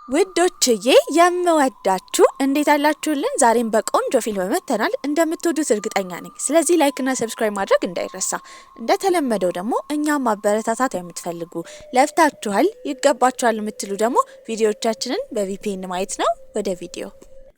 ውዶችዬ የምወዳችሁ እንዴት አላችሁልን? ዛሬም በቆንጆ ፊልም መተናል። እንደምትወዱት እርግጠኛ ነኝ። ስለዚህ ላይክ እና ሰብስክራይብ ማድረግ እንዳይረሳ። እንደተለመደው ደግሞ እኛም ማበረታታት የምትፈልጉ ለፍታችኋል፣ ይገባችኋል የምትሉ ደግሞ ቪዲዮዎቻችንን በቪፒኤን ማየት ነው። ወደ ቪዲዮ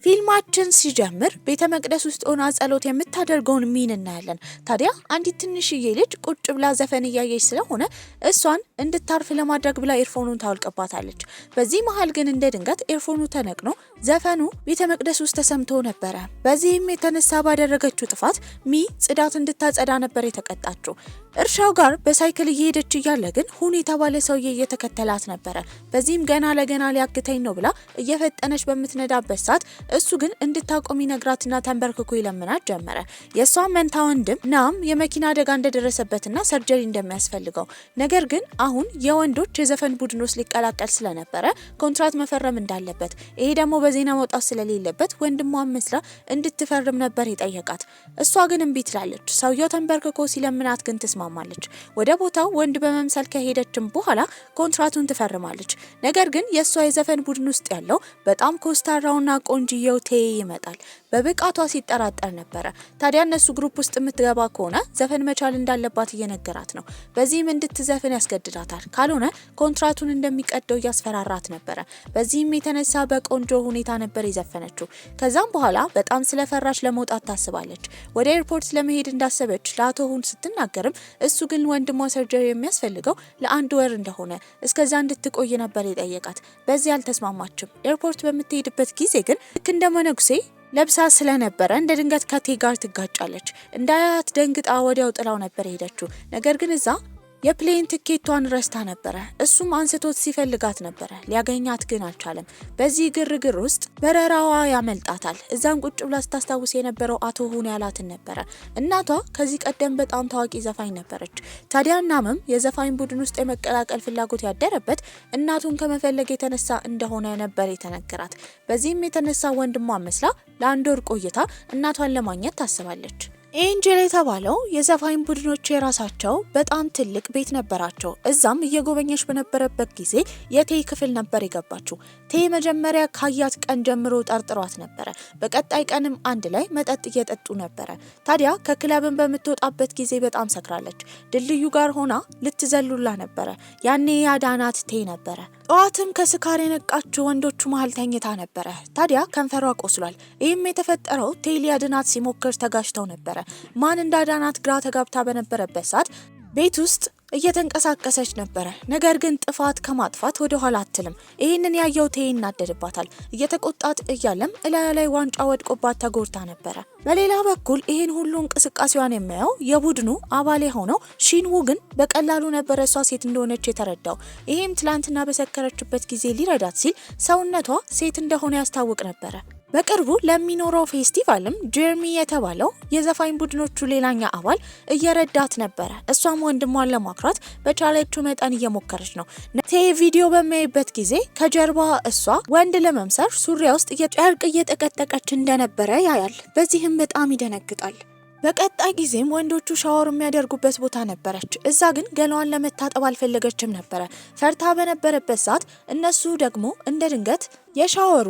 ፊልማችን ሲጀምር ቤተ መቅደስ ውስጥ ሆና ጸሎት የምታደርገውን ሚን እናያለን። ታዲያ አንዲት ትንሽዬ ልጅ ቁጭ ብላ ዘፈን እያየች ስለሆነ እሷን እንድታርፍ ለማድረግ ብላ ኤርፎኑን ታወልቅባታለች። በዚህ መሀል ግን እንደ ድንገት ኤርፎኑ ተነቅኖ ዘፈኑ ቤተ መቅደስ ውስጥ ተሰምቶ ነበረ። በዚህም የተነሳ ባደረገችው ጥፋት ሚ ጽዳት እንድታጸዳ ነበር የተቀጣችው። እርሻው ጋር በሳይክል እየሄደች እያለ ግን ሁን የተባለ ሰውዬ እየተከተላት ነበረ። በዚህም ገና ለገና ሊያግተኝ ነው ብላ እየፈጠነች በምትነዳበት ሰዓት እሱ ግን እንድታቆም ይነግራትና ተንበርክኮ ይለምናት ጀመረ። የሷ መንታ ወንድም ናም የመኪና አደጋ እንደደረሰበትና ሰርጀሪ እንደሚያስፈልገው፣ ነገር ግን አሁን የወንዶች የዘፈን ቡድን ውስጥ ሊቀላቀል ስለነበረ ኮንትራት መፈረም እንዳለበት፣ ይሄ ደግሞ በዜና መውጣት ስለሌለበት ወንድሟን መስላ እንድትፈርም ነበር የጠየቃት። እሷ ግን እምቢ ትላለች። ሰውየው ተንበርክኮ ሲለምናት ግን ትስማማለች። ወደ ቦታው ወንድ በመምሰል ከሄደችም በኋላ ኮንትራቱን ትፈርማለች። ነገር ግን የሷ የዘፈን ቡድን ውስጥ ያለው በጣም ኮስታራውና ቆንጆ ቴይ ይመጣል። በብቃቷ ሲጠራጠር ነበረ። ታዲያ እነሱ ግሩፕ ውስጥ የምትገባ ከሆነ ዘፈን መቻል እንዳለባት እየነገራት ነው። በዚህም እንድትዘፍን ያስገድዳታል። ካልሆነ ኮንትራቱን እንደሚቀደው እያስፈራራት ነበረ። በዚህም የተነሳ በቆንጆ ሁኔታ ነበር የዘፈነችው። ከዛም በኋላ በጣም ስለፈራች ለመውጣት ታስባለች። ወደ ኤርፖርት ለመሄድ እንዳሰበች ለአቶ ሁን ስትናገርም እሱ ግን ወንድሟ ሰርጀሪ የሚያስፈልገው ለ1 ወር እንደሆነ እስከዛ እንድትቆይ ነበር የጠየቃት። በዚህ አልተስማማችም። ኤርፖርት በምትሄድበት ጊዜ ግን ልክ እንደ መነኩሴ ለብሳ ስለነበረ እንደ ድንገት ከቴ ጋር ትጋጫለች። እንዳያት ደንግጣ ወዲያው ጥላው ነበር ሄደችው። ነገር ግን እዛ የፕሌን ትኬቷን ረስታ ነበረ። እሱም አንስቶት ሲፈልጋት ነበረ። ሊያገኛት ግን አልቻለም። በዚህ ግርግር ውስጥ በረራዋ ያመልጣታል። እዛም ቁጭ ብላ ስታስታውስ የነበረው አቶ ሁን ያላትን ነበረ። እናቷ ከዚህ ቀደም በጣም ታዋቂ ዘፋኝ ነበረች። ታዲያ እናምም የዘፋኝ ቡድን ውስጥ የመቀላቀል ፍላጎት ያደረበት እናቱን ከመፈለግ የተነሳ እንደሆነ ነበር የተነገራት። በዚህም የተነሳ ወንድሟ መስላ ለ1 ወር ቆይታ እናቷን ለማግኘት ታስባለች። ኤንጀል የተባለው የዘፋኝ ቡድኖች የራሳቸው በጣም ትልቅ ቤት ነበራቸው። እዛም እየጎበኘች በነበረበት ጊዜ የቴይ ክፍል ነበር የገባችው። ቴይ መጀመሪያ ካያት ቀን ጀምሮ ጠርጥሯት ነበረ። በቀጣይ ቀንም አንድ ላይ መጠጥ እየጠጡ ነበረ። ታዲያ ከክለብን በምትወጣበት ጊዜ በጣም ሰክራለች። ድልድዩ ጋር ሆና ልትዘሉላ ነበረ። ያኔ ያዳናት ቴይ ነበረ። ጠዋትም ከስካር የነቃችው ወንዶቹ መሀል ተኝታ ነበረ። ታዲያ ከንፈሯ ቆስሏል። ይህም የተፈጠረው ቴይ ሊያድናት ሲሞክር ተጋጭተው ነበረ። ማን እንዳዳናት ግራ ተጋብታ በነበረበት ሰዓት ቤት ውስጥ እየተንቀሳቀሰች ነበረ። ነገር ግን ጥፋት ከማጥፋት ወደ ኋላ አትልም። ይህንን ያየው ቴይ እናደድባታል። እየተቆጣት እያለም እላዩ ላይ ዋንጫ ወድቆባት ተጎድታ ነበረ። በሌላ በኩል ይህን ሁሉ እንቅስቃሴዋን የሚያየው የቡድኑ አባል የሆነው ሺንሁ ግን በቀላሉ ነበረ እሷ ሴት እንደሆነች የተረዳው። ይህም ትላንትና በሰከረችበት ጊዜ ሊረዳት ሲል ሰውነቷ ሴት እንደሆነ ያስታውቅ ነበረ። በቅርቡ ለሚኖረው ፌስቲቫልም ጀርሚ የተባለው የዘፋኝ ቡድኖቹ ሌላኛ አባል እየረዳት ነበረ። እሷም ወንድሟን ለማኩራት በቻለችው መጠን እየሞከረች ነው። ቴይ ቪዲዮ በሚያይበት ጊዜ ከጀርባ እሷ ወንድ ለመምሰር ሱሪያ ውስጥ ጨርቅ እየጠቀጠቀች እንደነበረ ያያል። በዚህም በጣም ይደነግጣል። በቀጣይ ጊዜም ወንዶቹ ሻወር የሚያደርጉበት ቦታ ነበረች። እዛ ግን ገላዋን ለመታጠብ አልፈለገችም ነበረ። ፈርታ በነበረበት ሰዓት እነሱ ደግሞ እንደ ድንገት የሻወሩ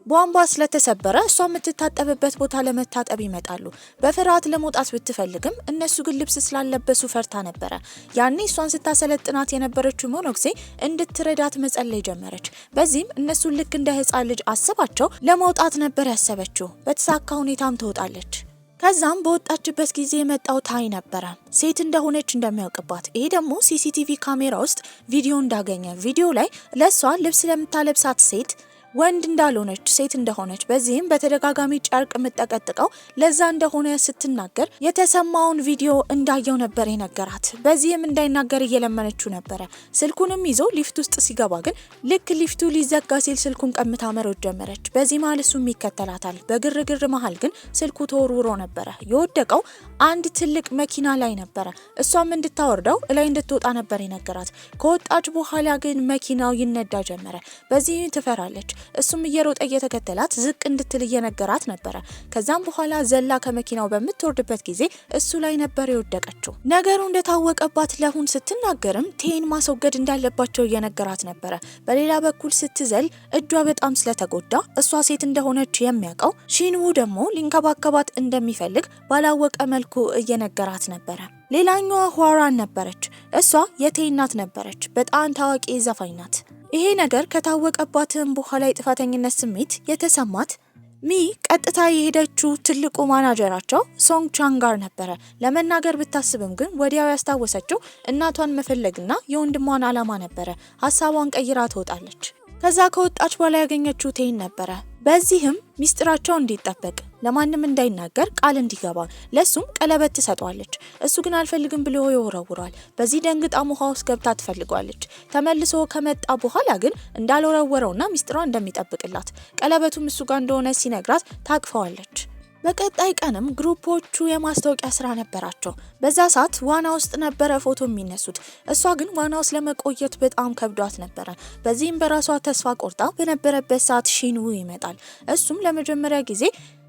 ቧንቧ ስለተሰበረ እሷ የምትታጠብበት ቦታ ለመታጠብ ይመጣሉ። በፍርሃት ለመውጣት ብትፈልግም እነሱ ግን ልብስ ስላለበሱ ፈርታ ነበረ። ያኔ እሷን ስታሰለጥናት የነበረችው ሞኖክሴ እንድትረዳት መጸለይ ጀመረች። በዚህም እነሱን ልክ እንደ ሕፃን ልጅ አስባቸው ለመውጣት ነበር ያሰበችው። በተሳካ ሁኔታም ትወጣለች። ከዛም በወጣችበት ጊዜ የመጣው ታይ ነበረ። ሴት እንደሆነች እንደሚያውቅባት። ይሄ ደግሞ ሲሲቲቪ ካሜራ ውስጥ ቪዲዮ እንዳገኘ፣ ቪዲዮ ላይ ለሷ ልብስ ለምታለብሳት ሴት ወንድ እንዳልሆነች ሴት እንደሆነች፣ በዚህም በተደጋጋሚ ጨርቅ የምጠቀጥቀው ለዛ እንደሆነ ስትናገር የተሰማውን ቪዲዮ እንዳየው ነበር የነገራት። በዚህም እንዳይናገር እየለመነችው ነበረ። ስልኩንም ይዞ ሊፍት ውስጥ ሲገባ ግን ልክ ሊፍቱ ሊዘጋ ሲል ስልኩን ቀምታ መሮጥ ጀመረች። በዚህ መሀል እሱም ይከተላታል። በግርግር መሀል ግን ስልኩ ተወርውሮ ነበረ። የወደቀው አንድ ትልቅ መኪና ላይ ነበረ። እሷም እንድታወርደው እላይ እንድትወጣ ነበር የነገራት። ከወጣች በኋላ ግን መኪናው ይነዳ ጀመረ። በዚህ ትፈራለች። እሱም እየሮጠ እየተከተላት ዝቅ እንድትል እየነገራት ነበረ። ከዛም በኋላ ዘላ ከመኪናው በምትወርድበት ጊዜ እሱ ላይ ነበር የወደቀችው። ነገሩ እንደታወቀባት ለሁን ስትናገርም ቴን ማስወገድ እንዳለባቸው እየነገራት ነበረ። በሌላ በኩል ስትዘል እጇ በጣም ስለተጎዳ እሷ ሴት እንደሆነች የሚያውቀው ሺንዉ ደግሞ ሊንከባከባት እንደሚፈልግ ባላወቀ መልኩ እየነገራት ነበረ። ሌላኛዋ ሁዋራን ነበረች። እሷ የቴ እናት ነበረች። በጣም ታዋቂ ዘፋኝ ናት። ይሄ ነገር ከታወቀባትም በኋላ የጥፋተኝነት ስሜት የተሰማት ሚ ቀጥታ የሄደችው ትልቁ ማናጀራቸው ሶንግ ቻን ጋር ነበረ። ለመናገር ብታስብም ግን ወዲያው ያስታወሰችው እናቷን መፈለግና የወንድሟን አላማ ነበረ። ሀሳቧን ቀይራ ትወጣለች። ከዛ ከወጣች በኋላ ያገኘችው ቴን ነበረ። በዚህም ሚስጥራቸው እንዲጠበቅ ለማንም እንዳይናገር ቃል እንዲገባ ለሱም ቀለበት ትሰጧለች። እሱ ግን አልፈልግም ብሎ ይወረውራል። በዚህ ደንግጣ ውሃ ውስጥ ገብታ ትፈልጓለች። ተመልሶ ከመጣ በኋላ ግን እንዳልወረወረውና ሚስጥሯ እንደሚጠብቅላት ቀለበቱም እሱ ጋር እንደሆነ ሲነግራት ታቅፈዋለች። በቀጣይ ቀንም ግሩፖቹ የማስታወቂያ ስራ ነበራቸው። በዛ ሰዓት ዋና ውስጥ ነበረ ፎቶ የሚነሱት። እሷ ግን ዋና ውስጥ ለመቆየት በጣም ከብዷት ነበረ። በዚህም በራሷ ተስፋ ቆርጣ በነበረበት ሰዓት ሺንዉ ይመጣል። እሱም ለመጀመሪያ ጊዜ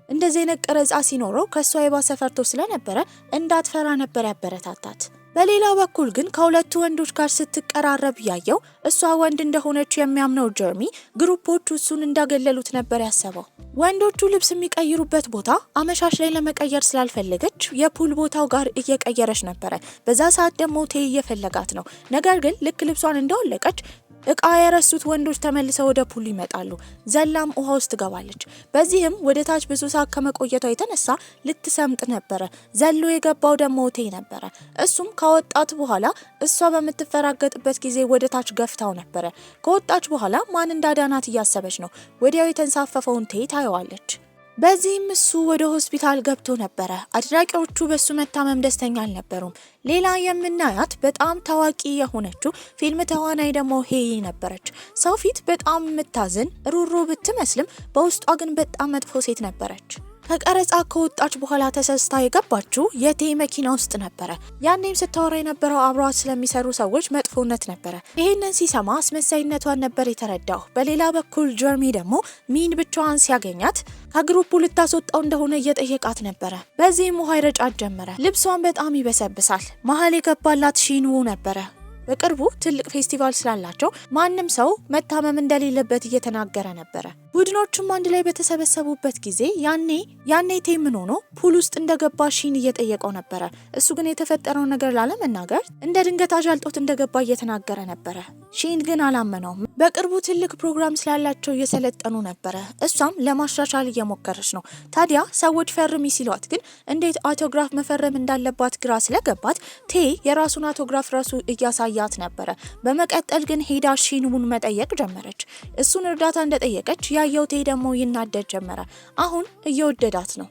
እንደዚህ አይነት ቀረጻ ሲኖረው ከሷ የባሰ ፈርቶ ስለነበረ እንዳትፈራ ነበር ያበረታታት። በሌላ በኩል ግን ከሁለቱ ወንዶች ጋር ስትቀራረብ ያየው እሷ ወንድ እንደሆነች የሚያምነው ጀርሚ ግሩፖቹ እሱን እንዳገለሉት ነበር ያሰበው። ወንዶቹ ልብስ የሚቀይሩበት ቦታ አመሻሽ ላይ ለመቀየር ስላልፈለገች የፑል ቦታው ጋር እየቀየረች ነበረ። በዛ ሰዓት ደግሞ ቴ እየፈለጋት ነው። ነገር ግን ልክ ልብሷን እንደወለቀች እቃ የረሱት ወንዶች ተመልሰው ወደ ፑል ይመጣሉ። ዘላም ውሃ ውስጥ ትገባለች። በዚህም ወደ ታች ብዙ ሰዓት ከመቆየቷ የተነሳ ልትሰምጥ ነበረ። ዘሎ የገባው ደግሞ ቴ ነበረ። እሱም ከወጣት በኋላ እሷ በምትፈራገጥበት ጊዜ ወደ ታች ገፍታው ነበረ። ከወጣች በኋላ ማን እንዳዳናት እያሰበች ነው። ወዲያው የተንሳፈፈውን ቴ ታየዋለች። በዚህም እሱ ወደ ሆስፒታል ገብቶ ነበረ። አድራቂዎቹ በሱ መታመም ደስተኛ አልነበሩም። ሌላ የምናያት በጣም ታዋቂ የሆነችው ፊልም ተዋናይ ደግሞ ሄይ ነበረች። ሰው ፊት በጣም የምታዝን ሩሩ ብትመስልም በውስጧ ግን በጣም መጥፎ ሴት ነበረች። ከቀረጻ ከወጣች በኋላ ተሰስታ የገባችው የቴ መኪና ውስጥ ነበረ። ያኔም ስታወራ የነበረው አብሯት ስለሚሰሩ ሰዎች መጥፎነት ነበረ። ይህንን ሲሰማ አስመሳይነቷን ነበር የተረዳው። በሌላ በኩል ጀርሚ ደግሞ ሚን ብቻዋን ሲያገኛት ከግሩፑ ልታስወጣው እንደሆነ እየጠየቃት ነበረ። በዚህም ውሃ ይረጫት ጀመረ። ልብሷን በጣም ይበሰብሳል። መሀል የገባላት ሺንዉ ነበረ። በቅርቡ ትልቅ ፌስቲቫል ስላላቸው ማንም ሰው መታመም እንደሌለበት እየተናገረ ነበረ። ቡድኖቹም አንድ ላይ በተሰበሰቡበት ጊዜ ያኔ ቴ ምን ሆኖ ፑል ውስጥ እንደገባ ሺን እየጠየቀው ነበረ። እሱ ግን የተፈጠረው ነገር ላለመናገር እንደ ድንገት አጃልጦት እንደገባ እየተናገረ ነበረ። ሺን ግን አላመነውም። በቅርቡ ትልቅ ፕሮግራም ስላላቸው እየሰለጠኑ ነበረ። እሷም ለማሻሻል እየሞከረች ነው። ታዲያ ሰዎች ፈርሚ ሲሏት ግን እንዴት አውቶግራፍ መፈረም እንዳለባት ግራ ስለገባት ቴ የራሱን አውቶግራፍ ራሱ እያሳያት ነበረ። በመቀጠል ግን ሄዳ ሺንውን መጠየቅ ጀመረች። እሱን እርዳታ እንደጠየቀች ያየው ቴ ደግሞ ይናደድ ጀመረ። አሁን እየወደዳት ነው።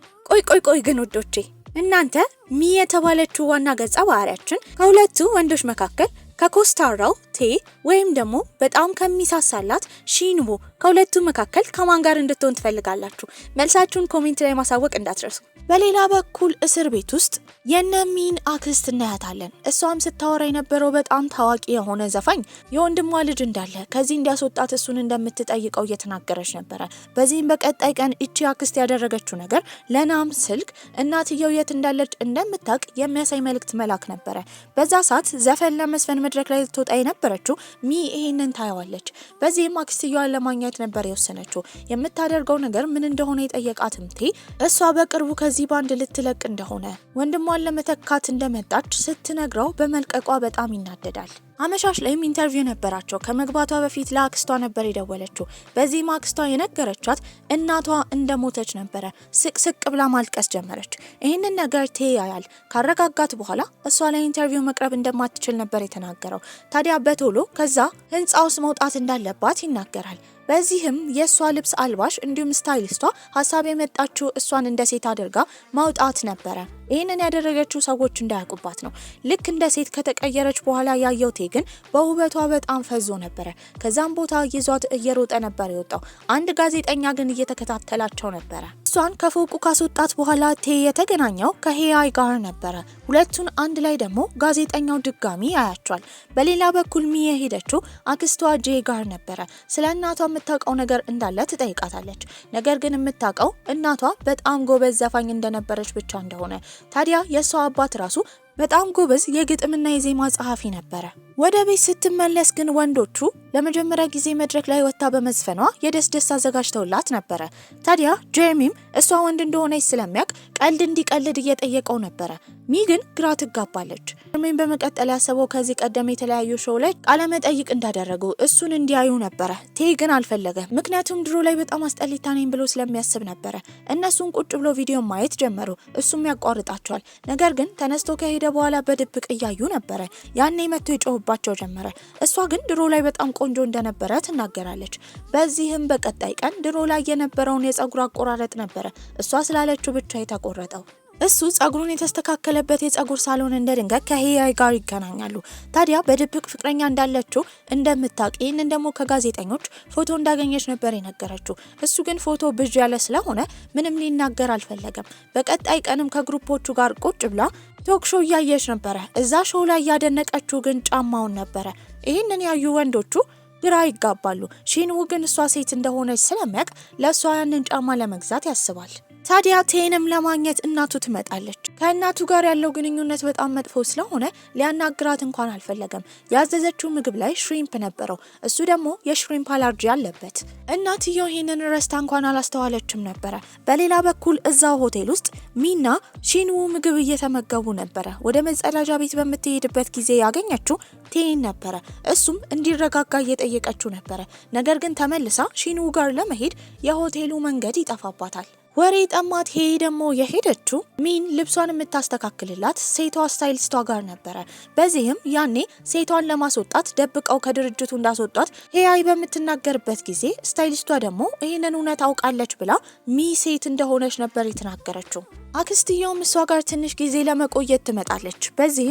ቆይ ግን ወዶቼ እናንተ ሚ የተባለችው ዋና ገጸ ባህሪያችን ከሁለቱ ወንዶች መካከል ከኮስታራው ቴ ወይም ደግሞ በጣም ከሚሳሳላት ሺንዉ ከሁለቱ መካከል ከማን ጋር እንድትሆን ትፈልጋላችሁ? መልሳችሁን ኮሜንት ላይ ማሳወቅ እንዳትረሱ። በሌላ በኩል እስር ቤት ውስጥ የነሚን አክስት እናያታለን። እሷም ስታወራ የነበረው በጣም ታዋቂ የሆነ ዘፋኝ የወንድሟ ልጅ እንዳለ ከዚህ እንዲያስወጣት እሱን እንደምትጠይቀው እየተናገረች ነበረ። በዚህም በቀጣይ ቀን እቺ አክስት ያደረገችው ነገር ለናም ስልክ እናትየው የት እንዳለች እንደምታውቅ የሚያሳይ መልእክት መላክ ነበረ። በዛ ሰዓት ዘፈን ለመስፈን መድረክ ላይ ልትወጣ የነበረችው ሚ ይሄንን ታየዋለች። በዚህም አክስትየዋን ለማግኘት ነበር የወሰነችው። የምታደርገው ነገር ምን እንደሆነ የጠየቃትም ቴ እሷ በቅርቡ ከዚህ ባንድ ልትለቅ እንደሆነ ወንድሟን ለመተካት እንደመጣች ስትነግረው በመልቀቋ በጣም ይናደዳል። አመሻሽ ላይም ኢንተርቪው ነበራቸው። ከመግባቷ በፊት ለአክስቷ ነበር የደወለችው። በዚህም አክስቷ የነገረቻት እናቷ እንደሞተች ነበረ። ስቅስቅ ብላ ማልቀስ ጀመረች። ይህንን ነገር ቴ ያያል። ካረጋጋት በኋላ እሷ ላይ ኢንተርቪው መቅረብ እንደማትችል ነበር የተናገረው። ታዲያ በቶሎ ከዛ ህንፃ ውስጥ መውጣት እንዳለባት ይናገራል። በዚህም የእሷ ልብስ አልባሽ እንዲሁም ስታይሊስቷ ሀሳብ የመጣችው እሷን እንደ ሴት አድርጋ ማውጣት ነበረ። ይህንን ያደረገችው ሰዎች እንዳያውቁባት ነው። ልክ እንደ ሴት ከተቀየረች በኋላ ያየው ቴ ግን በውበቷ በጣም ፈዞ ነበረ። ከዛም ቦታ ይዟት እየሮጠ ነበር የወጣው። አንድ ጋዜጠኛ ግን እየተከታተላቸው ነበረ። እሷን ከፎቁ ካስወጣት በኋላ ቴ የተገናኘው ከሄያይ ጋር ነበረ። ሁለቱን አንድ ላይ ደግሞ ጋዜጠኛው ድጋሚ ያያቸዋል። በሌላ በኩል ሚ የሄደችው አክስቷ ጄ ጋር ነበረ። ስለ እናቷ የምታውቀው ነገር እንዳለ ትጠይቃታለች። ነገር ግን የምታውቀው እናቷ በጣም ጎበዝ ዘፋኝ እንደነበረች ብቻ እንደሆነ። ታዲያ የሷ አባት ራሱ በጣም ጎበዝ የግጥምና የዜማ ጸሐፊ ነበረ። ወደ ቤት ስትመለስ ግን ወንዶቹ ለመጀመሪያ ጊዜ መድረክ ላይ ወጣ በመዝፈኗ የደስደስ አዘጋጅተውላት ነበረ። ታዲያ ጄርሚም እሷ ወንድ እንደሆነች ስለሚያውቅ ቀልድ እንዲቀልድ እየጠየቀው ነበረ። ሚ ግን ግራ ትጋባለች። ጄርሚም በመቀጠል ያሰበው ከዚህ ቀደም የተለያዩ ሾው ላይ ቃለ መጠይቅ እንዳደረጉ እሱን እንዲያዩ ነበረ። ቴ ግን አልፈለገ። ምክንያቱም ድሮ ላይ በጣም አስጠሊታ ነኝ ብሎ ስለሚያስብ ነበረ። እነሱን ቁጭ ብሎ ቪዲዮ ማየት ጀመሩ። እሱም ያቋርጣቸዋል። ነገር ግን ተነስቶ ከሄደ በኋላ በድብቅ እያዩ ነበረ። ያኔ መጥቶ ይጮህባቸው ጀመረ። እሷ ግን ድሮ ላይ በጣም ቆንጆ እንደነበረ ትናገራለች። በዚህም በቀጣይ ቀን ድሮ ላይ የነበረውን የጸጉር አቆራረጥ ነበረ እሷ ስላለችው ብቻ የተቆረጠው። እሱ ጸጉሩን የተስተካከለበት የጸጉር ሳሎን እንደ ድንገት ከሄያይ ጋር ይገናኛሉ። ታዲያ በድብቅ ፍቅረኛ እንዳለችው እንደምታውቅ ይህንን ደግሞ ከጋዜጠኞች ፎቶ እንዳገኘች ነበር የነገረችው። እሱ ግን ፎቶ ብዥ ያለ ስለሆነ ምንም ሊናገር አልፈለገም። በቀጣይ ቀንም ከግሩፖቹ ጋር ቁጭ ብላ ቶክ ሾው እያየች ነበረ። እዛ ሾው ላይ ያደነቀችው ግን ጫማውን ነበረ። ይህንን ያዩ ወንዶቹ ግራ ይጋባሉ። ሺንው ግን እሷ ሴት እንደሆነች ስለሚያውቅ ለእሷ ያንን ጫማ ለመግዛት ያስባል። ታዲያ ቴንም ለማግኘት እናቱ ትመጣለች። ከእናቱ ጋር ያለው ግንኙነት በጣም መጥፎ ስለሆነ ሊያናግራት እንኳን አልፈለገም። ያዘዘችው ምግብ ላይ ሽሪምፕ ነበረው። እሱ ደግሞ የሽሪምፕ አለርጂ አለበት። እናትየው ይህንን ረስታ እንኳን አላስተዋለችም ነበረ። በሌላ በኩል እዛው ሆቴል ውስጥ ሚና ሺንው ምግብ እየተመገቡ ነበረ። ወደ መጸዳጃ ቤት በምትሄድበት ጊዜ ያገኘችው ቴን ነበረ። እሱም እንዲረጋጋ እየጠየቀችው ነበረ። ነገር ግን ተመልሳ ሺንው ጋር ለመሄድ የሆቴሉ መንገድ ይጠፋባታል። ወሬ ጠማት። ሄ ደግሞ የሄደችው ሚን ልብሷን የምታስተካክልላት ሴቷ ስታይሊስቷ ጋር ነበረ። በዚህም ያኔ ሴቷን ለማስወጣት ደብቀው ከድርጅቱ እንዳስወጣት ሄያይ በምትናገርበት ጊዜ ስታይሊስቷ ደግሞ ይህንን እውነት አውቃለች ብላ ሚ ሴት እንደሆነች ነበር የተናገረችው። አክስትየውም እሷ ጋር ትንሽ ጊዜ ለመቆየት ትመጣለች።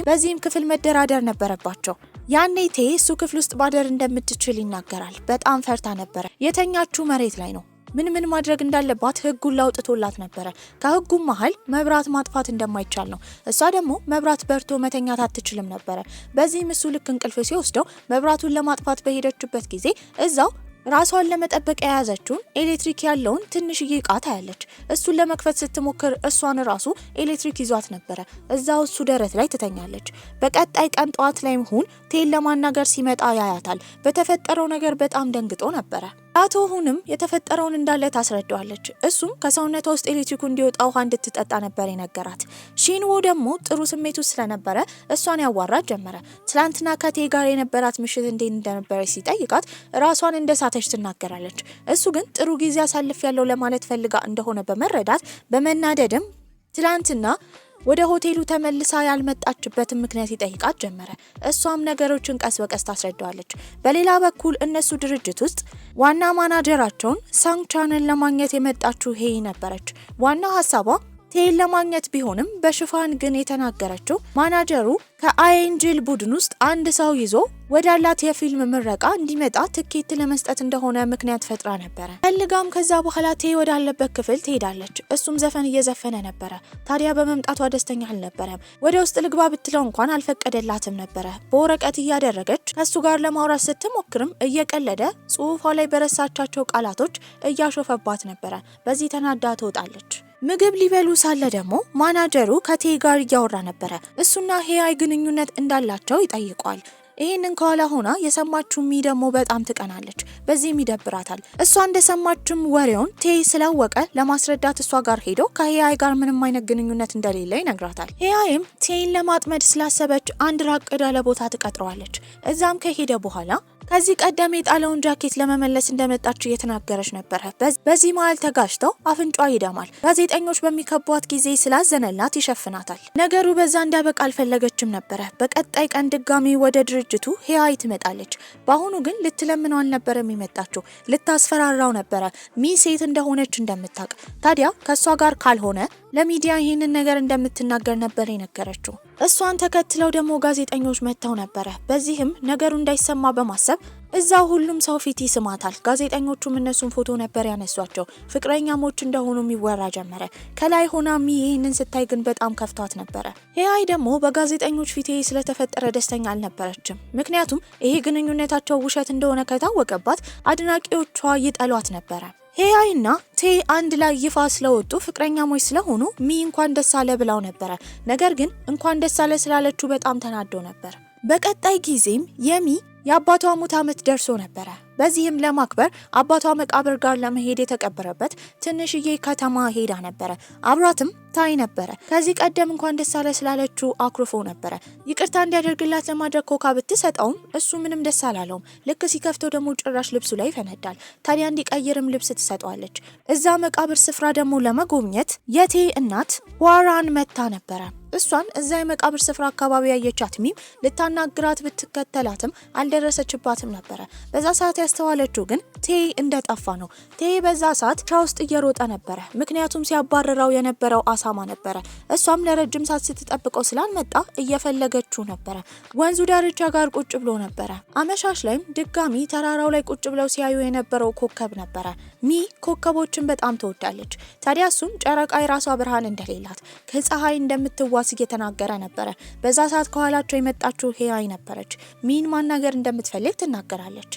በዚህም ክፍል መደራደር ነበረባቸው። ያኔ ቴ እሱ ክፍል ውስጥ ማደር እንደምትችል ይናገራል። በጣም ፈርታ ነበረ። የተኛችው መሬት ላይ ነው። ምን ማድረግ እንዳለባት ህጉን ላውጥቶላት ነበረ። ከህጉም መሀል መብራት ማጥፋት እንደማይቻል ነው። እሷ ደግሞ መብራት በርቶ መተኛት አትችልም ነበረ። በዚህም እሱ ልክ እንቅልፍ ሲወስደው መብራቱን ለማጥፋት በሄደችበት ጊዜ እዛው ራሷን ለመጠበቅ የያዘችውን ኤሌክትሪክ ያለውን ትንሽዬ እቃ ታያለች። እሱን ለመክፈት ስትሞክር እሷን ራሱ ኤሌክትሪክ ይዟት ነበረ። እዛው እሱ ደረት ላይ ትተኛለች። በቀጣይ ቀን ጠዋት ላይ ሁን ቴን ለማናገር ሲመጣ ያያታል። በተፈጠረው ነገር በጣም ደንግጦ ነበረ። አቶ ሁንም የተፈጠረውን እንዳለ ታስረዳዋለች። እሱም ከሰውነቷ ውስጥ ኤሌክትሪኩ እንዲወጣ ውሃ እንድትጠጣ ነበር የነገራት። ሺንዎ ደግሞ ጥሩ ስሜቱ ስለነበረ እሷን ያዋራት ጀመረ። ትላንትና ከቴ ጋር የነበራት ምሽት እንዴት እንደነበረች ሲጠይቃት ራሷን እንደሳተች ትናገራለች። እሱ ግን ጥሩ ጊዜ አሳልፍ ያለው ለማለት ፈልጋ እንደሆነ በመረዳት በመናደድም ትላንትና ወደ ሆቴሉ ተመልሳ ያልመጣችበትን ምክንያት ይጠይቃት ጀመረ። እሷም ነገሮችን ቀስ በቀስ ታስረዳዋለች። በሌላ በኩል እነሱ ድርጅት ውስጥ ዋና ማናጀራቸውን ሳንግ ቻንን ለማግኘት የመጣችው ሄይ ነበረች። ዋና ሀሳቧ ቴን ለማግኘት ቢሆንም በሽፋን ግን የተናገረችው ማናጀሩ ከአይንጅል ቡድን ውስጥ አንድ ሰው ይዞ ወዳላት የፊልም ምረቃ እንዲመጣ ትኬት ለመስጠት እንደሆነ ምክንያት ፈጥራ ነበረ። ፈልጋም ከዛ በኋላ ቴ ወዳለበት ክፍል ትሄዳለች። እሱም ዘፈን እየዘፈነ ነበረ። ታዲያ በመምጣቷ ደስተኛ አልነበረም። ወደ ውስጥ ልግባ ብትለው እንኳን አልፈቀደላትም ነበረ። በወረቀት እያደረገች ከሱ ጋር ለማውራት ስትሞክርም እየቀለደ ጽሑፏ ላይ በረሳቻቸው ቃላቶች እያሾፈባት ነበረ። በዚህ ተናዳ ትወጣለች። ምግብ ሊበሉ ሳለ ደግሞ ማናጀሩ ከቴ ጋር እያወራ ነበረ። እሱና ሄያይ ግንኙነት እንዳላቸው ይጠይቋል። ይህንን ከኋላ ሆና የሰማችው ሚ ደግሞ በጣም ትቀናለች። በዚህም ይደብራታል። እሷ እንደሰማችም ወሬውን ቴ ስላወቀ ለማስረዳት እሷ ጋር ሄዶ ከሄያይ ጋር ምንም አይነት ግንኙነት እንደሌለ ይነግራታል። ሄያይም ቴን ለማጥመድ ስላሰበች አንድ ራቅ ያለ ቦታ ትቀጥረዋለች። እዛም ከሄደ በኋላ ከዚህ ቀደም የጣለውን ጃኬት ለመመለስ እንደመጣች እየተናገረች ነበረ። በዚህ መሀል ተጋጭተው አፍንጫ ይደማል። ጋዜጠኞች በሚከቧት ጊዜ ስላዘነላት ይሸፍናታል። ነገሩ በዛ እንዲያበቃ አልፈለገችም ነበረ። በቀጣይ ቀን ድጋሚ ወደ ድርጅቱ ሄያይ ትመጣለች። በአሁኑ ግን ልትለምነው አልነበረም የመጣችው፣ ልታስፈራራው ነበረ ሚ ሴት እንደሆነች እንደምታውቅ። ታዲያ ከእሷ ጋር ካልሆነ ለሚዲያ ይህንን ነገር እንደምትናገር ነበር የነገረችው። እሷን ተከትለው ደግሞ ጋዜጠኞች መጥተው ነበረ። በዚህም ነገሩ እንዳይሰማ በማሰብ እዛው ሁሉም ሰው ፊት ይስማታል። ጋዜጠኞቹም እነሱን ፎቶ ነበር ያነሷቸው። ፍቅረኛሞች እንደሆኑ የሚወራ ጀመረ። ከላይ ሆና ሚ ይህንን ስታይ ግን በጣም ከፍቷት ነበረ። ሄያይ ደግሞ በጋዜጠኞች ፊት ስለተፈጠረ ደስተኛ አልነበረችም። ምክንያቱም ይሄ ግንኙነታቸው ውሸት እንደሆነ ከታወቀባት አድናቂዎቿ ይጠሏት ነበረ። ሄያይና ቴ አንድ ላይ ይፋ ስለወጡ ፍቅረኛሞች ስለሆኑ ሚ እንኳን ደስ አለ ብላው ነበረ። ነገር ግን እንኳን ደስ አለ ስላለችው በጣም ተናዶ ነበር። በቀጣይ ጊዜም የሚ የአባቷ ሙት ዓመት ደርሶ ነበረ። በዚህም ለማክበር አባቷ መቃብር ጋር ለመሄድ የተቀበረበት ትንሽዬ ከተማ ሄዳ ነበረ። አብሯትም ታይ ነበረ። ከዚህ ቀደም እንኳን ደስ አለ ስላለችው አኩርፎ ነበረ። ይቅርታ እንዲያደርግላት ለማድረግ ኮካ ብትሰጠውም እሱ ምንም ደስ አላለውም። ልክ ሲከፍተው ደግሞ ጭራሽ ልብሱ ላይ ይፈነዳል። ታዲያ እንዲቀይርም ልብስ ትሰጠዋለች። እዛ መቃብር ስፍራ ደግሞ ለመጎብኘት የቴ እናት ዋራን መታ ነበረ። እሷን እዛ የመቃብር ስፍራ አካባቢ ያየቻት ሚም ልታናግራት ብትከተላትም አልደረሰችባትም ነበረ። በዛ ሰዓት ያስተዋለችው ግን ቴ እንደጠፋ ነው። ቴ በዛ ሰዓት ሻ ውስጥ እየሮጠ ነበረ። ምክንያቱም ሲያባረራው የነበረው አሳማ ነበረ። እሷም ለረጅም ሰዓት ስትጠብቀው ስላልመጣ እየፈለገችው ነበረ። ወንዙ ዳርቻ ጋር ቁጭ ብሎ ነበረ። አመሻሽ ላይም ድጋሚ ተራራው ላይ ቁጭ ብለው ሲያዩ የነበረው ኮከብ ነበረ። ሚ ኮከቦችን በጣም ትወዳለች። ታዲያ እሱም ጨረቃ የራሷ ብርሃን እንደሌላት ከፀሐይ እንደምትዋስ እየተናገረ ነበረ። በዛ ሰዓት ከኋላቸው የመጣችው ሄያይ ነበረች። ሚን ማናገር እንደምትፈልግ ትናገራለች።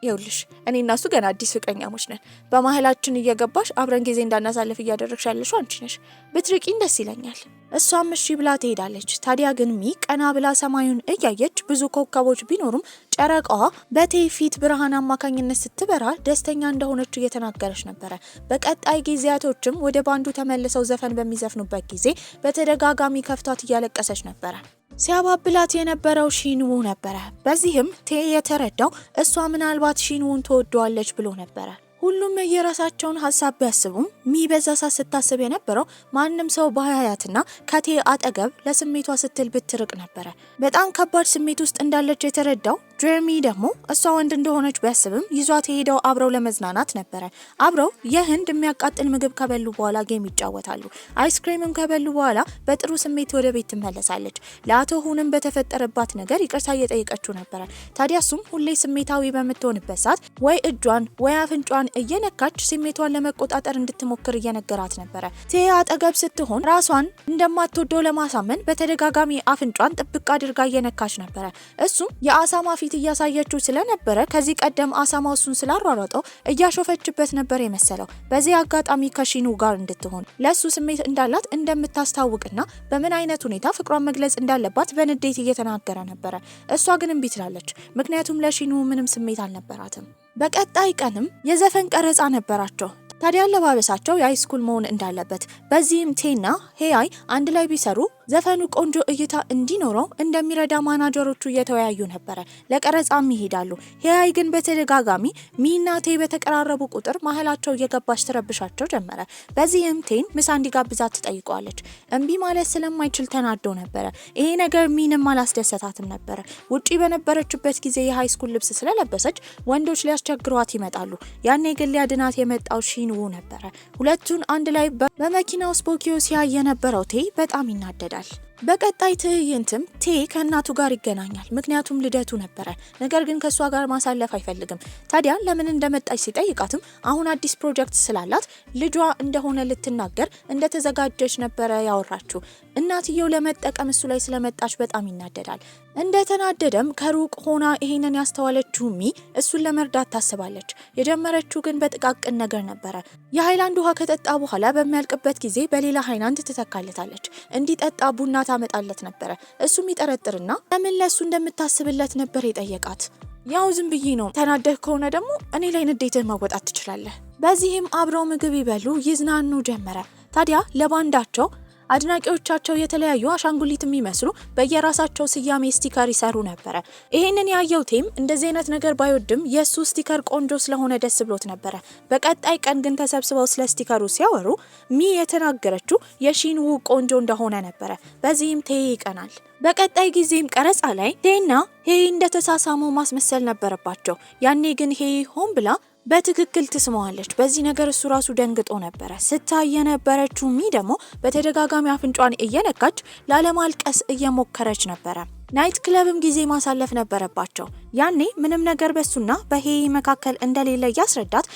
ይኸውልሽ እኔ እና እሱ ገና አዲስ ፍቅረኛሞች ነን። በማህላችን እየገባሽ አብረን ጊዜ እንዳናሳልፍ እያደረግሽ ያለሽው አንቺ ነሽ። ብትርቂኝ ደስ ይለኛል። እሷም እሺ ብላ ትሄዳለች። ታዲያ ግን ሚ ቀና ብላ ሰማዩን እያየች ብዙ ኮከቦች ቢኖሩም ጨረቃዋ በቴ ፊት ብርሃን አማካኝነት ስትበራ ደስተኛ እንደሆነች እየተናገረች ነበረ። በቀጣይ ጊዜያቶችም ወደ ባንዱ ተመልሰው ዘፈን በሚዘፍኑበት ጊዜ በተደጋጋሚ ከፍቷት እያለቀሰች ነበረ። ሲያባብላት የነበረው ሺንዉ ነበረ። በዚህም ቴ የተረዳው እሷ ምናልባት ሺንውን ትወደዋለች ብሎ ነበረ። ሁሉም የራሳቸውን ሀሳብ ቢያስቡም ሚ በዛ ሰዓት ስታስብ የነበረው ማንም ሰው ባያያትና ከቴ አጠገብ ለስሜቷ ስትል ብትርቅ ነበረ። በጣም ከባድ ስሜት ውስጥ እንዳለች የተረዳው ጀርሚ ደግሞ እሷ ወንድ እንደሆነች ቢያስብም ይዟት ሄደው አብረው ለመዝናናት ነበረ። አብረው የህንድ የሚያቃጥል ምግብ ከበሉ በኋላ ጌም ይጫወታሉ። አይስክሪምም ከበሉ በኋላ በጥሩ ስሜት ወደ ቤት ትመለሳለች። ለአቶ ሁንም በተፈጠረባት ነገር ይቅርታ እየጠየቀችው ነበረ። ታዲያ እሱም ሁሌ ስሜታዊ በምትሆንበት ሰዓት ወይ እጇን ወይ አፍንጫን እየነካች ስሜቷን ለመቆጣጠር እንድትሞክር እየነገራት ነበረ። ቴ አጠገብ ስትሆን ራሷን እንደማትወደው ለማሳመን በተደጋጋሚ አፍንጫን ጥብቅ አድርጋ እየነካች ነበረ። እሱም የአሳማ ፊት እያሳየችው ስለነበረ ከዚህ ቀደም አሳማው እሱን ስላሯሯጠው እያሾፈችበት ነበር የመሰለው። በዚህ አጋጣሚ ከሺኑ ጋር እንድትሆን ለሱ ስሜት እንዳላት እንደምታስታውቅና በምን አይነት ሁኔታ ፍቅሯን መግለጽ እንዳለባት በንዴት እየተናገረ ነበረ። እሷ ግን እምቢ ትላለች። ምክንያቱም ለሺኑ ምንም ስሜት አልነበራትም። በቀጣይ ቀንም የዘፈን ቀረጻ ነበራቸው። ታዲያ አለባበሳቸው የሃይስኩል መሆን እንዳለበት በዚህም ቴና ሄያይ አንድ ላይ ቢሰሩ ዘፈኑ ቆንጆ እይታ እንዲኖረው እንደሚረዳ ማናጀሮቹ እየተወያዩ ነበረ። ለቀረጻም ይሄዳሉ። ሄያይ ግን በተደጋጋሚ ሚና ቴ በተቀራረቡ ቁጥር ማህላቸው እየገባች ትረብሻቸው ጀመረ። በዚህም ቴን ምሳ እንዲጋብዛት ትጠይቀዋለች። እምቢ ማለት ስለማይችል ተናዶ ነበረ። ይሄ ነገር ሚንም አላስደሰታትም ነበረ። ውጪ በነበረችበት ጊዜ የሃይስኩል ልብስ ስለለበሰች ወንዶች ሊያስቸግሯት ይመጣሉ። ያኔ ግን ሊያድናት የመጣው ሺንዉ ነበረ። ሁለቱን አንድ ላይ በመኪናው ስፖኪዮ ሲያይ የነበረው ቴ በጣም ይናደዳል። በቀጣይ ትዕይንትም ቴ ከእናቱ ጋር ይገናኛል። ምክንያቱም ልደቱ ነበረ። ነገር ግን ከሷ ጋር ማሳለፍ አይፈልግም። ታዲያ ለምን እንደመጣች ሲጠይቃትም አሁን አዲስ ፕሮጀክት ስላላት ልጇ እንደሆነ ልትናገር እንደተዘጋጀች ነበረ ያወራችው። እናትየው ለመጠቀም እሱ ላይ ስለመጣች በጣም ይናደዳል። እንደተናደደም ከሩቅ ሆና ይሄንን ያስተዋለችው ሚ እሱን ለመርዳት ታስባለች። የጀመረችው ግን በጥቃቅን ነገር ነበረ። የሃይላንድ ውሃ ከጠጣ በኋላ በሚያልቅበት ጊዜ በሌላ ሃይላንድ ትተካለታለች። እንዲጠጣ ቡና ታመጣለት ነበረ። እሱም ይጠረጥርና ለምን ለሱ እንደምታስብለት ነበር የጠየቃት። ያው ዝም ብዬ ነው፣ ተናደህ ከሆነ ደግሞ እኔ ላይ ንዴትህ መወጣት ትችላለህ። በዚህም አብረው ምግብ ይበሉ ይዝናኑ ጀመረ። ታዲያ ለባንዳቸው አድናቂዎቻቸው የተለያዩ አሻንጉሊት የሚመስሉ በየራሳቸው ስያሜ ስቲከር ይሰሩ ነበረ። ይሄንን ያየው ቴም እንደዚህ አይነት ነገር ባይወድም የሱ ስቲከር ቆንጆ ስለሆነ ደስ ብሎት ነበረ። በቀጣይ ቀን ግን ተሰብስበው ስለ ስቲከሩ ሲያወሩ ሚ የተናገረችው የሺንዉ ቆንጆ እንደሆነ ነበረ። በዚህም ቴ ይቀናል። በቀጣይ ጊዜም ቀረጻ ላይ ቴና ሄይ እንደተሳሳሙ ማስመሰል ነበረባቸው። ያኔ ግን ሄይ ሆን ብላ በትክክል ትስመዋለች። በዚህ ነገር እሱ ራሱ ደንግጦ ነበረ። ስታይ የነበረችው ሚ ደግሞ በተደጋጋሚ አፍንጫን እየነካች ላለማልቀስ እየሞከረች ነበረ። ናይት ክለብም ጊዜ ማሳለፍ ነበረባቸው። ያኔ ምንም ነገር በሱና በሄይ መካከል እንደሌለ ያስረዳት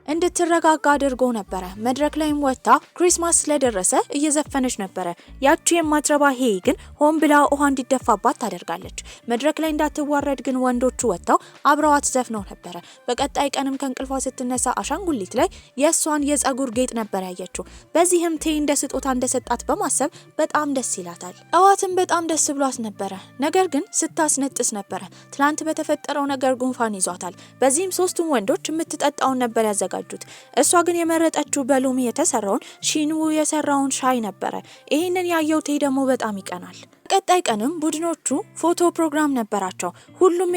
እንድትረጋጋ አድርጎ ነበር። መድረክ ላይም ወጣ ክሪስማስ ስለደረሰ እየዘፈነች ነበር። ያቺ የማትረባ ሄይ ግን ሆን ብላ ውሃ እንዲደፋባት ታደርጋለች። መድረክ ላይ እንዳትዋረድ ግን ወንዶቹ ወጣው አብረዋት ዘፍነው ነበር። በቀጣይ ቀንም ከእንቅልፏ ስትነሳ አሻንጉሊት ላይ የሷን የጸጉር ጌጥ ነበር ያየችው። በዚህም ቴይ እንደ ስጦታ እንደሰጣት በማሰብ በጣም ደስ ይላታል። እዋትም በጣም ደስ ብሏት ነበር። ነገር ግን ስታስነጥስ ነበር። ትላንት በተፈጠረው ነገር ጉንፋን ይዟታል። በዚህም ሶስቱም ወንዶች የምትጠጣውን ነበር ያዘጋጁት። እሷ ግን የመረጠችው በሎሚ የተሰራውን ሺንዉ የሰራውን ሻይ ነበር። ይሄንን ያየው ቴይ ደግሞ በጣም ይቀናል። ቀጣይ ቀንም ቡድኖቹ ፎቶ ፕሮግራም ነበራቸው። ሁሉም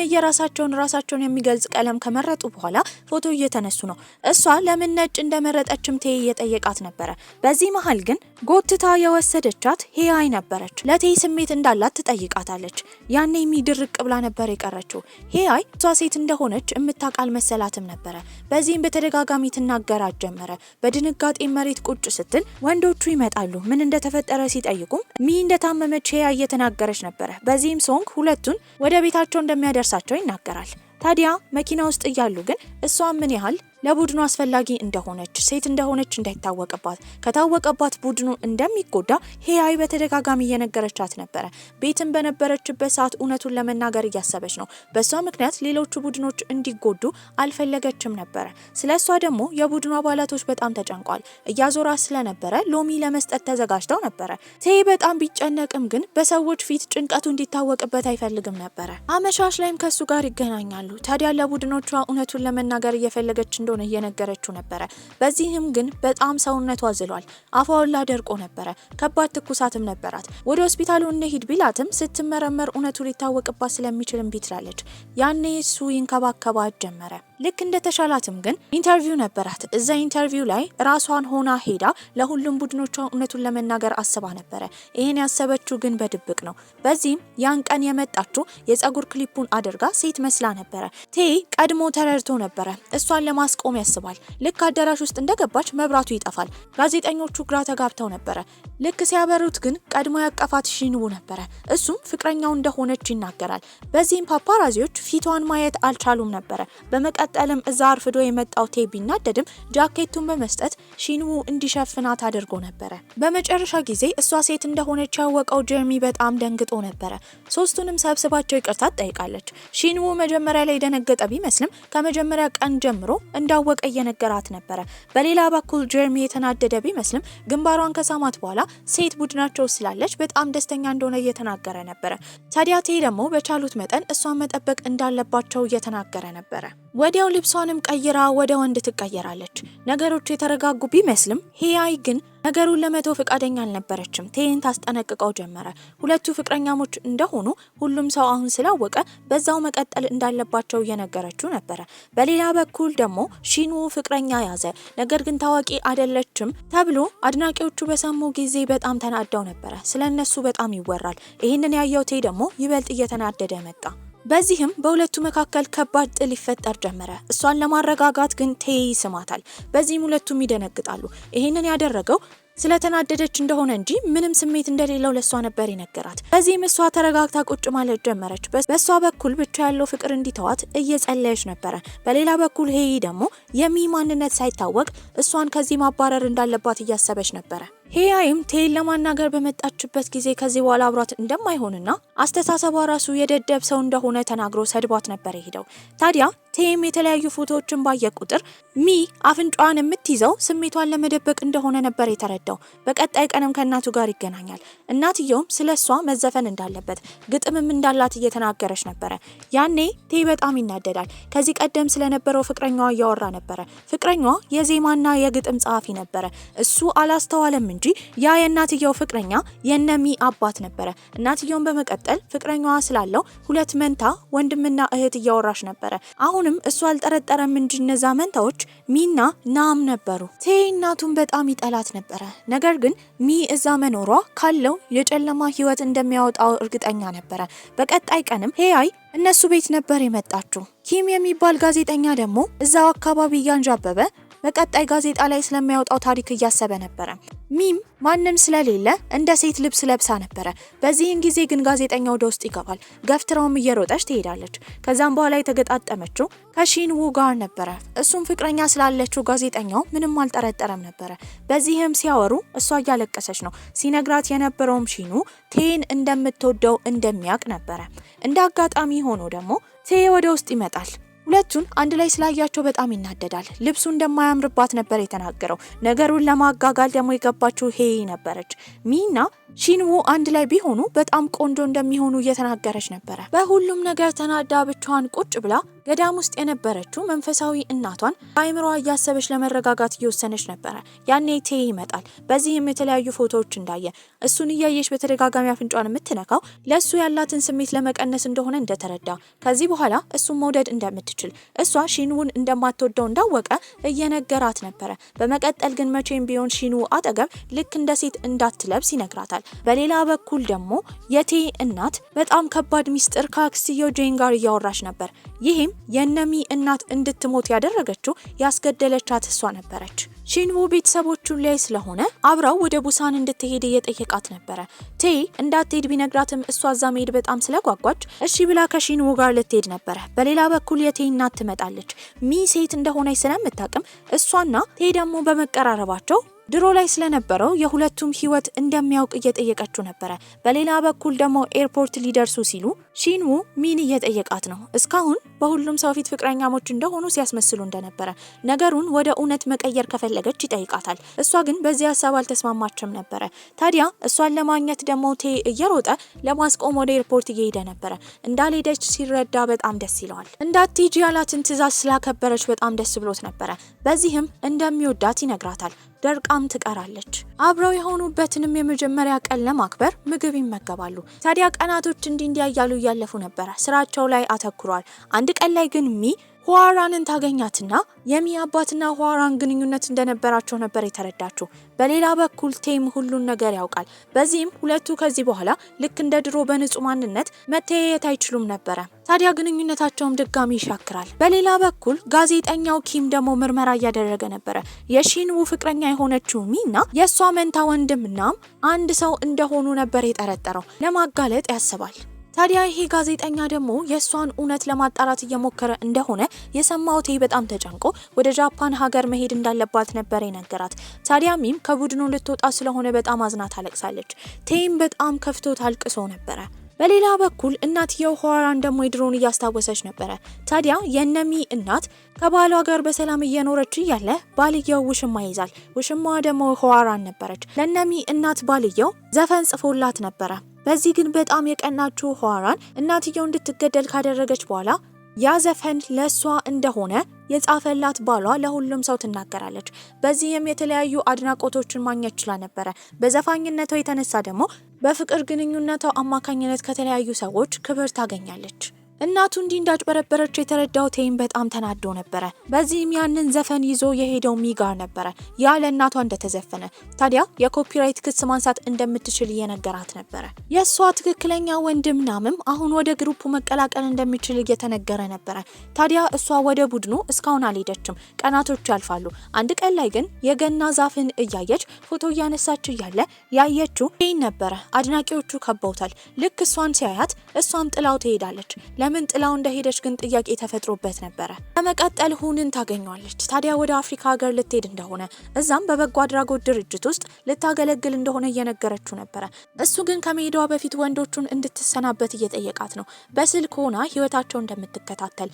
ራሳቸውን የሚገልጽ ቀለም ከመረጡ በኋላ ፎቶ እየተነሱ ነው። እሷ ለምን ነጭ እንደመረጠችም ቴይ እየጠየቃት ነበር። በዚህ መሃል ግን ጎትታ የወሰደቻት ሄይ ነበረች። ለቴይ ስሜት እንዳላት ትጠይቃታለች። ያኔ የሚድርቅ ብላ ነበር የቀረችው። ሄይ እሷ ሴት እንደሆነች የምታቃል መሰላትም ነበር። በዚህም በተደጋጋሚ ትናገራት ጀመረ። በድንጋጤ መሬት ቁጭ ስትል ወንዶቹ ይመጣሉ። ምን እንደተፈጠረ ሲጠይቁም ሚ እንደታመመች ሄይ እየተናገረች ነበር። በዚህም ሶንግ ሁለቱን ወደ ቤታቸው እንደሚያደርሳቸው ይናገራል። ታዲያ መኪና ውስጥ እያሉ ግን እሷ ምን ያህል ለቡድኑ አስፈላጊ እንደሆነች ሴት እንደሆነች እንዳይታወቅባት ከታወቀባት ቡድኑ እንደሚጎዳ ሄይ በተደጋጋሚ እየነገረቻት ነበር። ቤትም በነበረችበት ሰዓት እውነቱን ለመናገር እያሰበች ነው። በሷ ምክንያት ሌሎቹ ቡድኖች እንዲጎዱ አልፈለገችም ነበር። ስለሷ ደግሞ የቡድኑ አባላቶች በጣም ተጨንቋል። እያዞራ ስለነበረ ሎሚ ለመስጠት ተዘጋጅተው ነበር። ቴይ በጣም ቢጨነቅም ግን በሰዎች ፊት ጭንቀቱ እንዲታወቅበት አይፈልግም ነበር። አመሻሽ ላይም ከሱ ጋር ይገናኛሉ። ታዲያ ለቡድኖቿ እውነቱን ለመናገር እየፈለገች እንደሆነ እየነገረችው ነበር። በዚህም ግን በጣም ሰውነቷ ዝሏል። አፏላ ደርቆ ነበር። ከባድ ትኩሳትም ነበራት። ወደ ሆስፒታሉ እንሂድ ቢላትም ስትመረመር እውነቱ ሊታወቅባት ስለሚችልም ቢትላለች። ያኔ እሱ ይንከባከባት ጀመረ። ልክ እንደተሻላትም ግን ኢንተርቪው ነበራት። እዛ ኢንተርቪው ላይ ራሷን ሆና ሄዳ ለሁሉም ቡድኖቿ እውነቱን ለመናገር አስባ ነበር። ይሄን ያሰበችው ግን በድብቅ ነው። በዚህም ያን ቀን የመጣችው የጸጉር ክሊፑን አድርጋ ሴት መስላ ነበር። ቴይ ቀድሞ ተረድቶ ነበር። እሷን ለማስቆም ያስባል። ልክ አዳራሽ ውስጥ እንደገባች መብራቱ ይጠፋል። ጋዜጠኞቹ ግራ ተጋብተው ነበር። ልክ ሲያበሩት ግን ቀድሞ ያቀፋት ሺንዉ ነበር። እሱም ፍቅረኛው እንደሆነች ይናገራል። በዚህም ፓፓራዚዎች ፊቷን ማየት አልቻሉም ነበር። በመቀጠልም እዛ አርፍዶ የመጣው ቴይ ቢናደድም ጃኬቱን በመስጠት ሺንዉ እንዲሸፍናት አድርጎ ነበር። በመጨረሻ ጊዜ እሷ ሴት እንደሆነች ያወቀው ጀርሚ በጣም ደንግጦ ነበር። ሶስቱንም ሰብስባቸው ይቅርታ ጠይቃለች። ሺንዉ መጀመሪያ ላይ ደነገጠ ቢመስልም ከመጀመሪያ ቀን ጀምሮ እንዳወቀ እየነገራት ነበር። በሌላ በኩል ጀርሚ የተናደደ ቢመስልም ግንባሯን ከሳማት በኋላ ሴት ቡድናቸው ስላለች በጣም ደስተኛ እንደሆነ እየተናገረ ነበር። ታዲያ ቴይ ደግሞ በቻሉት መጠን እሷን መጠበቅ እንዳለባቸው እየተናገረ ነበር። ወዲያው ልብሷንም ቀይራ ወደ ወንድ ትቀየራለች። ነገሮች የተረጋጉ ቢመስልም ሄይ ግን ነገሩን ለመተው ፈቃደኛ አልነበረችም። ቴይን ታስጠነቅቀው ጀመረ። ሁለቱ ፍቅረኛሞች እንደሆኑ ሁሉም ሰው አሁን ስላወቀ በዛው መቀጠል እንዳለባቸው እየነገረችው ነበር። በሌላ በኩል ደግሞ ሺንዉ ፍቅረኛ ያዘ፣ ነገር ግን ታዋቂ አይደለችም ተብሎ አድናቂዎቹ በሰሙ ጊዜ በጣም ተናደው ነበር። ስለነሱ በጣም ይወራል። ይህንን ያየው ቴይ ደግሞ ይበልጥ እየተናደደ መጣ። በዚህም በሁለቱ መካከል ከባድ ጥል ይፈጠር ጀመረ። እሷን ለማረጋጋት ግን ቴይ ይስማታል። በዚህም ሁለቱም ይደነግጣሉ። ይህንን ያደረገው ስለተናደደች እንደሆነ እንጂ ምንም ስሜት እንደሌለው ለሷ ነበር ይነገራት። በዚህም እሷ ተረጋግታ ቁጭ ማለት ጀመረች። በሷ በኩል ብቻ ያለው ፍቅር እንዲተዋት እየጸለየች ነበረ። በሌላ በኩል ሄይ ደግሞ የሚ ማንነት ሳይታወቅ እሷን ከዚህ ማባረር እንዳለባት እያሰበች ነበረ። ሄይም ቴይን ለማናገር በመጣችበት ጊዜ ከዚህ በኋላ አብሯት እንደማይሆንና አስተሳሰቧ ራሱ የደደብ ሰው እንደሆነ ተናግሮ ሰድቧት ነበር የሄደው። ታዲያ ቴይም የተለያዩ ፎቶዎችን ባየ ቁጥር ሚ አፍንጫዋን የምትይዘው ስሜቷን ለመደበቅ እንደሆነ ነበር የተረዳው። በቀጣይ ቀንም ከእናቱ ጋር ይገናኛል። እናትየውም ስለሷ መዘፈን እንዳለበት ግጥምም እንዳላት እየተናገረች ነበረ። ያኔ ቴይ በጣም ይናደዳል። ከዚህ ቀደም ስለነበረው ፍቅረኛዋ እያወራ ነበረ። ፍቅረኛዋ የዜማና የግጥም ጸሐፊ ነበረ። እሱ አላስተዋለም እንጂ ያ የእናትየው ፍቅረኛ የነሚ አባት ነበረ። እናትየውን በመቀጠል ፍቅረኛዋ ስላለው ሁለት መንታ ወንድምና እህት እያወራች ነበረ። አሁንም እሱ አልጠረጠረም እንጂ እነዛ መንታዎች ሚና ናም ነበሩ። ቴይ እናቱን በጣም ይጠላት ነበረ። ነገር ግን ሚ እዛ መኖሯ ካለው የጨለማ ህይወት እንደሚያወጣው እርግጠኛ ነበረ። በቀጣይ ቀንም ሄይ እነሱ ቤት ነበር የመጣችው። ኪም የሚባል ጋዜጠኛ ደግሞ እዛው አካባቢ እያንዣበበ በቀጣይ ጋዜጣ ላይ ስለሚያወጣው ታሪክ እያሰበ ነበረ። ሚም ማንም ስለሌለ እንደ ሴት ልብስ ለብሳ ነበረ። በዚህን ጊዜ ግን ጋዜጠኛው ወደ ውስጥ ይገባል። ገፍትራውም እየሮጠች ትሄዳለች። ከዛም በኋላ የተገጣጠመችው ከሺንዉ ጋር ነበረ። እሱም ፍቅረኛ ስላለችው ጋዜጠኛው ምንም አልጠረጠረም ነበረ። በዚህም ሲያወሩ እሷ እያለቀሰች ነው። ሲነግራት የነበረውም ሺኑ ቴን እንደምትወደው እንደሚያውቅ ነበረ። እንደ አጋጣሚ ሆኖ ደግሞ ቴ ወደ ውስጥ ይመጣል። ሁለቱን አንድ ላይ ስላያቸው በጣም ይናደዳል። ልብሱ እንደማያምርባት ነበር የተናገረው። ነገሩን ለማጋጋል ደግሞ የገባችው ሄይ ነበረች። ሚና ሺንዉ አንድ ላይ ቢሆኑ በጣም ቆንጆ እንደሚሆኑ እየተናገረች ነበረ። በሁሉም ነገር ተናዳ ብቻዋን ቁጭ ብላ ገዳም ውስጥ የነበረችው መንፈሳዊ እናቷን በአይምሮዋ እያሰበች ለመረጋጋት እየወሰነች ነበረ። ያኔ ቴ ይመጣል። በዚህም የተለያዩ ፎቶዎች እንዳየ እሱን እያየች በተደጋጋሚ አፍንጫዋን የምትነካው ለእሱ ያላትን ስሜት ለመቀነስ እንደሆነ እንደተረዳ፣ ከዚህ በኋላ እሱን መውደድ እንደምትችል እሷ ሺንውን እንደማትወደው እንዳወቀ እየነገራት ነበረ። በመቀጠል ግን መቼም ቢሆን ሺንው አጠገብ ልክ እንደ ሴት እንዳትለብስ ይነግራታል። በሌላ በኩል ደግሞ የቴ እናት በጣም ከባድ ሚስጥር ከአክስትየው ጄን ጋር እያወራች ነበር። ይህም የነሚ እናት እንድትሞት ያደረገችው ያስገደለቻት እሷ ነበረች። ሺንዉ ቤተሰቦቹን ላይ ስለሆነ አብራው ወደ ቡሳን እንድትሄድ እየጠየቃት ነበረ። ቴ እንዳትሄድ ቢነግራትም እሷ እዛ መሄድ በጣም ስለጓጓች እሺ ብላ ከሺንዉ ጋር ልትሄድ ነበረ። በሌላ በኩል የቴ እናት ትመጣለች። ሚ ሴት እንደሆነች ስለምታቅም እሷና ቴ ደግሞ በመቀራረባቸው ድሮ ላይ ስለነበረው የሁለቱም ህይወት እንደሚያውቅ እየጠየቀችው ነበረ። በሌላ በኩል ደግሞ ኤርፖርት ሊደርሱ ሲሉ ሺንዉ ሚን እየጠየቃት ነው። እስካሁን በሁሉም ሰው ፊት ፍቅረኛሞች እንደሆኑ ሲያስመስሉ እንደነበረ ነገሩን ወደ እውነት መቀየር ከፈለገች ይጠይቃታል። እሷ ግን በዚህ ሀሳብ አልተስማማችም ነበረ። ታዲያ እሷን ለማግኘት ደግሞ ቴ እየሮጠ ለማስቆም ወደ ኤርፖርት እየሄደ ነበረ። እንዳልሄደች ሲረዳ በጣም ደስ ይለዋል። እንዳትሄጂ ያላትን ትዕዛዝ ስላከበረች በጣም ደስ ብሎት ነበረ። በዚህም እንደሚወዳት ይነግራታል። ደርቃም ትቀራለች። አብረው የሆኑበትንም የመጀመሪያ ቀን ለማክበር ምግብ ይመገባሉ። ታዲያ ቀናቶች እንዲያያሉ እያለፉ ነበረ። ስራቸው ላይ አተኩሯል። አንድ ቀን ላይ ግን ሚ ሁዋራንን ታገኛትና የሚ አባትና ሁዋራን ግንኙነት እንደነበራቸው ነበር የተረዳችው። በሌላ በኩል ቴም ሁሉን ነገር ያውቃል። በዚህም ሁለቱ ከዚህ በኋላ ልክ እንደ ድሮ በንጹህ ማንነት መተያየት አይችሉም ነበረ። ታዲያ ግንኙነታቸውም ድጋሚ ይሻክራል። በሌላ በኩል ጋዜጠኛው ኪም ደግሞ ምርመራ እያደረገ ነበረ። የሺንዉ ፍቅረኛ የሆነችው ሚና የእሷ መንታ ወንድምናም አንድ ሰው እንደሆኑ ነበር የጠረጠረው። ለማጋለጥ ያስባል። ታዲያ ይሄ ጋዜጠኛ ደግሞ የእሷን እውነት ለማጣራት እየሞከረ እንደሆነ የሰማው ቴ በጣም ተጨንቆ ወደ ጃፓን ሀገር መሄድ እንዳለባት ነበር የነገራት። ታዲያ ሚም ከቡድኑ ልትወጣ ስለሆነ በጣም አዝና ታለቅሳለች። ቴም በጣም ከፍቶት አልቅሶ ነበረ። በሌላ በኩል እናትየው ሁዋራን ደግሞ የድሮውን እያስታወሰች ነበረ። ታዲያ የነሚ እናት ከባሏ ጋር በሰላም እየኖረች እያለ ባልየው ውሽማ ይዛል። ውሽማዋ ደግሞ ሁዋራን ነበረች። ለነሚ እናት ባልየው ዘፈን ጽፎላት ነበረ። በዚህ ግን በጣም የቀናችው ሁዋራን እናትየው እንድትገደል ካደረገች በኋላ ያ ዘፈን ለሷ እንደሆነ የጻፈላት ባሏ ለሁሉም ሰው ትናገራለች። በዚህም የተለያዩ አድናቆቶችን ማግኘት ችላ ነበረ። በዘፋኝነቷ የተነሳ ደግሞ በፍቅር ግንኙነቷ አማካኝነት ከተለያዩ ሰዎች ክብር ታገኛለች። እናቱ እንዲህ እንዳጭበረበረች የተረዳው ቴም በጣም ተናዶ ነበረ። በዚህም ያንን ዘፈን ይዞ የሄደው ሚ ጋር ነበረ ያለ እናቷ እንደተዘፈነ። ታዲያ የኮፒራይት ክስ ማንሳት እንደምትችል እየነገራት ነበረ። የእሷ ትክክለኛ ወንድም ናምም አሁን ወደ ግሩፑ መቀላቀል እንደሚችል እየተነገረ ነበረ። ታዲያ እሷ ወደ ቡድኑ እስካሁን አልሄደችም። ቀናቶች ያልፋሉ። አንድ ቀን ላይ ግን የገና ዛፍን እያየች ፎቶ እያነሳች እያለ ያየችው ቴን ነበረ። አድናቂዎቹ ከበውታል። ልክ እሷን ሲያያት እሷም ጥላው ትሄዳለች። ለምን ጥላው እንደሄደች ግን ጥያቄ ተፈጥሮበት ነበረ። በመቀጠል ሁንን ታገኘዋለች። ታዲያ ወደ አፍሪካ ሀገር ልትሄድ እንደሆነ እዛም በበጎ አድራጎት ድርጅት ውስጥ ልታገለግል እንደሆነ እየነገረችው ነበረ። እሱ ግን ከመሄዷ በፊት ወንዶቹን እንድትሰናበት እየጠየቃት ነው። በስልክ ሆና ህይወታቸው እንደምትከታተል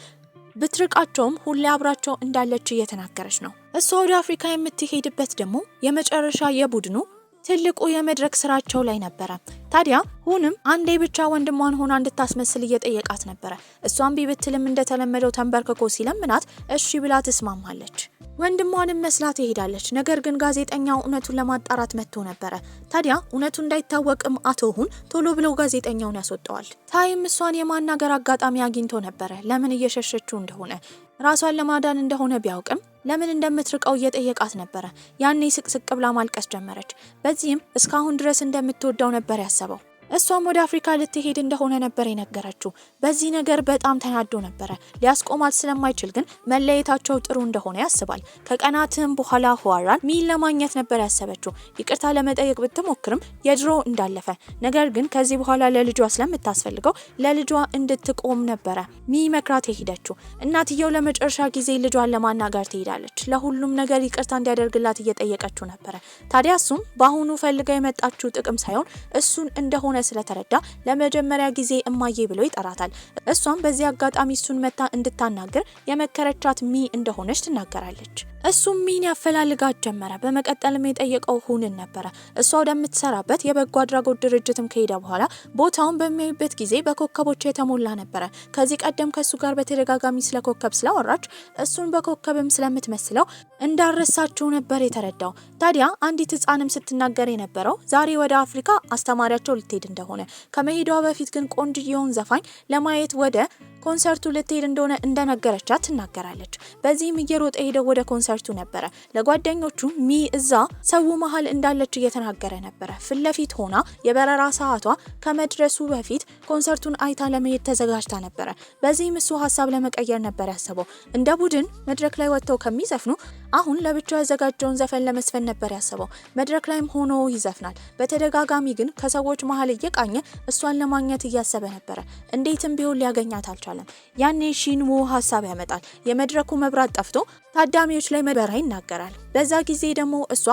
ብትርቃቸውም ሁሌ አብራቸው እንዳለች እየተናገረች ነው። እሷ ወደ አፍሪካ የምትሄድበት ደግሞ የመጨረሻ የቡድኑ ትልቁ የመድረክ ስራቸው ላይ ነበረ። ታዲያ ሁንም አንዴ ብቻ ወንድሟን ሆና እንድታስመስል እየጠየቃት ነበረ። እሷም ቢብትልም እንደተለመደው ተንበርክኮ ሲለምናት እሺ ብላ ትስማማለች። ወንድሟንም መስላት ትሄዳለች። ነገር ግን ጋዜጠኛው እውነቱን ለማጣራት መጥቶ ነበረ። ታዲያ እውነቱ እንዳይታወቅም አቶ ሁን ቶሎ ብለው ጋዜጠኛውን ያስወጣዋል። ታይም እሷን የማናገር አጋጣሚ አግኝቶ ነበረ። ለምን እየሸሸችው እንደሆነ ራሷን ለማዳን እንደሆነ ቢያውቅም ለምን እንደምትርቀው እየጠየቃት ነበረ። ያኔ ስቅስቅ ብላ ማልቀስ ጀመረች። በዚህም እስካሁን ድረስ እንደምትወደው ነበር ያሰበው። እሷም ወደ አፍሪካ ልትሄድ እንደሆነ ነበር የነገረችው። በዚህ ነገር በጣም ተናዶ ነበረ። ሊያስቆማት ስለማይችል ግን መለየታቸው ጥሩ እንደሆነ ያስባል። ከቀናትም በኋላ ሁዋራን ሚን ለማግኘት ነበር ያሰበችው። ይቅርታ ለመጠየቅ ብትሞክርም የድሮ እንዳለፈ፣ ነገር ግን ከዚህ በኋላ ለልጇ ስለምታስፈልገው ለልጇ እንድትቆም ነበረ ሚ መክራት የሄደችው። እናትየው ለመጨረሻ ጊዜ ልጇን ለማናገር ትሄዳለች። ለሁሉም ነገር ይቅርታ እንዲያደርግላት እየጠየቀችው ነበረ። ታዲያ እሱም በአሁኑ ፈልጋ የመጣችው ጥቅም ሳይሆን እሱን እንደሆነ ስለተረዳ ለመጀመሪያ ጊዜ እማዬ ብሎ ይጠራታል። እሷም በዚህ አጋጣሚ እሱን መታ እንድታናገር የመከረቻት ሚ እንደሆነች ትናገራለች። እሱም ሚን ያፈላልጋት ጀመረ። በመቀጠልም የጠየቀው ሁንን ነበረ። እሷ ወደምትሰራበት የበጎ አድራጎት ድርጅትም ከሄደ በኋላ ቦታውን በሚያዩበት ጊዜ በኮከቦች የተሞላ ነበረ። ከዚህ ቀደም ከሱ ጋር በተደጋጋሚ ስለ ኮከብ ስላወራች እሱን በኮከብም ስለምትመስለው እንዳረሳቸው ነበር የተረዳው። ታዲያ አንዲት ህፃንም ስትናገር የነበረው ዛሬ ወደ አፍሪካ አስተማሪያቸው ልትሄድ እንደሆነ፣ ከመሄዷ በፊት ግን ቆንጅዬውን ዘፋኝ ለማየት ወደ ኮንሰርቱ ልትሄድ እንደሆነ እንደነገረቻት ትናገራለች። በዚህም እየሮጠ ሄደው ወደ ኮንሰርቱ ነበረ። ለጓደኞቹ ሚ እዛ ሰው መሃል እንዳለች እየተናገረ ነበረ። ፊት ለፊት ሆና የበረራ ሰዓቷ ከመድረሱ በፊት ኮንሰርቱን አይታ ለመሄድ ተዘጋጅታ ነበረ። በዚህም እሱ ሀሳብ ለመቀየር ነበር ያሰበው። እንደ ቡድን መድረክ ላይ ወጥተው ከሚዘፍኑ አሁን ለብቻው ያዘጋጀውን ዘፈን ለመስፈን ነበር ያሰበው። መድረክ ላይም ሆኖ ይዘፍናል። በተደጋጋሚ ግን ከሰዎች መሃል እየቃኘ እሷን ለማግኘት እያሰበ ነበረ። እንዴትም ቢሆን ሊያገኛት አልቻለም። ያኔ ሺንሙ ሀሳብ ያመጣል። የመድረኩ መብራት ጠፍቶ ታዳሚዎች ላይ መበራ ይናገራል። በዛ ጊዜ ደግሞ እሷ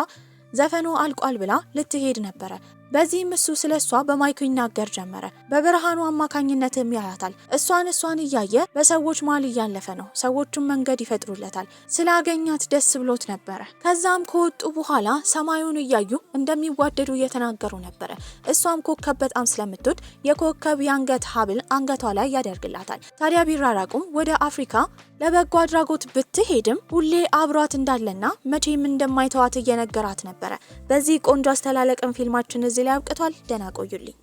ዘፈኑ አልቋል ብላ ልትሄድ ነበረ። በዚህም እሱ ስለሷ በማይኩ ይናገር ጀመረ። በብርሃኑ አማካኝነትም ያያታል። እሷን እያየ በሰዎች መሃል እያለፈ ነው። ሰዎቹም መንገድ ይፈጥሩለታል። ስላገኛት ደስ ብሎት ነበረ። ከዛም ከወጡ በኋላ ሰማዩን እያዩ እንደሚዋደዱ እየተናገሩ ነበረ። እሷም ኮከብ በጣም ስለምትወድ የኮከብ የአንገት ሀብል አንገቷ ላይ ያደርግላታል። ታዲያ ቢራራቁም ወደ አፍሪካ ለበጎ አድራጎት ብትሄድም ሁሌ አብሯት እንዳለና መቼም እንደማይተዋት እየነገራት ነበረ። በዚህ ቆንጆ አስተላለቅም ፊልማችን እዚህ ላይ አብቅቷል። ደህና ቆዩልኝ።